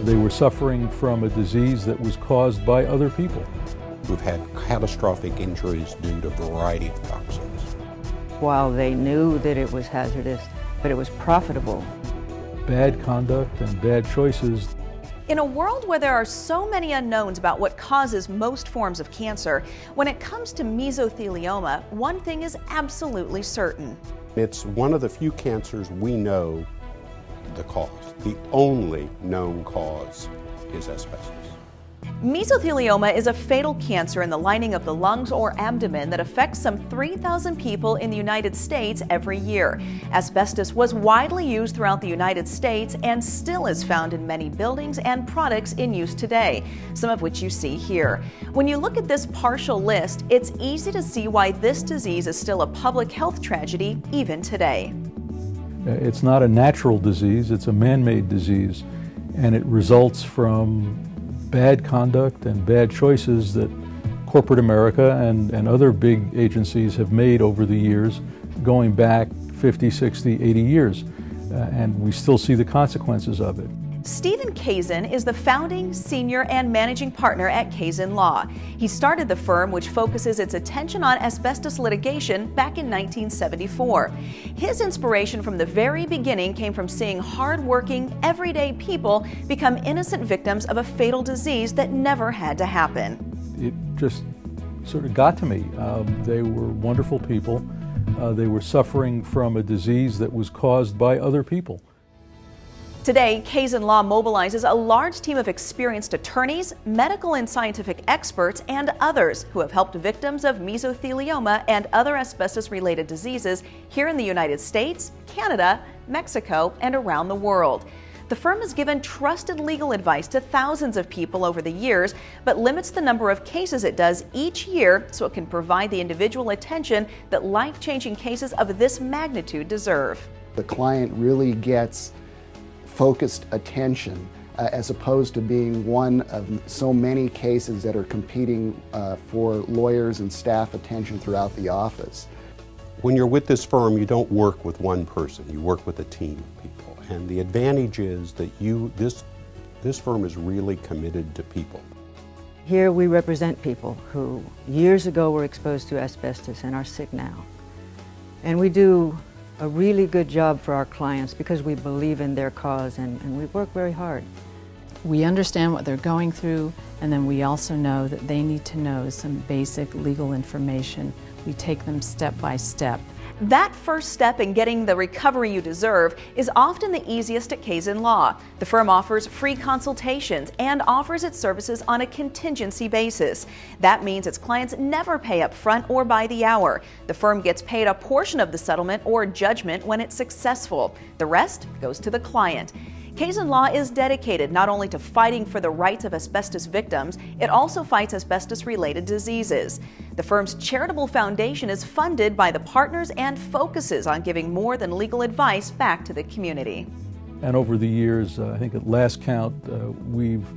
They were suffering from a disease that was caused by other people. Who've had catastrophic injuries due to a variety of toxins. While they knew that it was hazardous, but it was profitable. Bad conduct and bad choices. In a world where there are so many unknowns about what causes most forms of cancer, when it comes to mesothelioma, one thing is absolutely certain. It's one of the few cancers we know the cause. The only known cause is asbestos. Mesothelioma is a fatal cancer in the lining of the lungs or abdomen that affects some 3,000 people in the United States every year. Asbestos was widely used throughout the United States and still is found in many buildings and products in use today, some of which you see here. When you look at this partial list, it's easy to see why this disease is still a public health tragedy even today. It's not a natural disease, it's a man-made disease, and it results from bad conduct and bad choices that corporate America and other big agencies have made over the years, going back 50, 60, 80 years, and we still see the consequences of it. Stephen Kazan is the founding, senior, and managing partner at Kazan Law. He started the firm, which focuses its attention on asbestos litigation, back in 1974. His inspiration from the very beginning came from seeing hard-working, everyday people become innocent victims of a fatal disease that never had to happen. It just sort of got to me. They were wonderful people. They were suffering from a disease that was caused by other people. Today, Kazan Law mobilizes a large team of experienced attorneys, medical and scientific experts, and others who have helped victims of mesothelioma and other asbestos-related diseases here in the United States, Canada, Mexico, and around the world. The firm has given trusted legal advice to thousands of people over the years, but limits the number of cases it does each year so it can provide the individual attention that life-changing cases of this magnitude deserve. The client really gets focused attention as opposed to being one of so many cases that are competing for lawyers and staff attention throughout the office. When you're with this firm, you don't work with one person, you work with a team of people. And the advantage is that this firm is really committed to people. Here we represent people who years ago were exposed to asbestos and are sick now. And we do a really good job for our clients because we believe in their cause and we work very hard. We understand what they're going through, and then we also know that they need to know some basic legal information. We take them step by step. That first step in getting the recovery you deserve is often the easiest at Kazan Law. The firm offers free consultations and offers its services on a contingency basis. That means its clients never pay up front or by the hour. The firm gets paid a portion of the settlement or judgment when it's successful. The rest goes to the client. Kazan Law is dedicated not only to fighting for the rights of asbestos victims, it also fights asbestos-related diseases. The firm's charitable foundation is funded by the partners and focuses on giving more than legal advice back to the community. And over the years, I think at last count, we've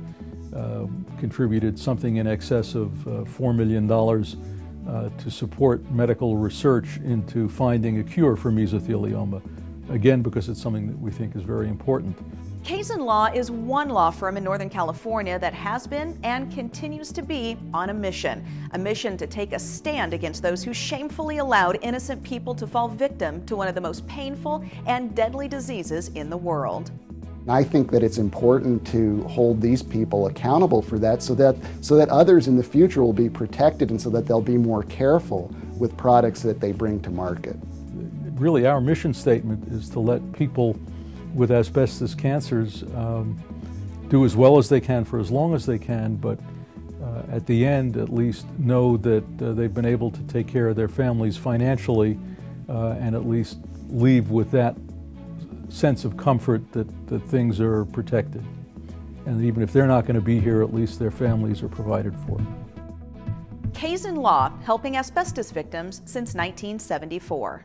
contributed something in excess of $4 million to support medical research into finding a cure for mesothelioma. Again, because it's something that we think is very important. Kazan Law is one law firm in Northern California that has been and continues to be on a mission to take a stand against those who shamefully allowed innocent people to fall victim to one of the most painful and deadly diseases in the world. I think that it's important to hold these people accountable for that so that others in the future will be protected and so that they'll be more careful with products that they bring to market. Really, our mission statement is to let people with asbestos cancers do as well as they can for as long as they can, but at the end at least know that they've been able to take care of their families financially and at least leave with that sense of comfort that things are protected. And even if they're not going to be here, at least their families are provided for. Kazan Law, helping asbestos victims since 1974.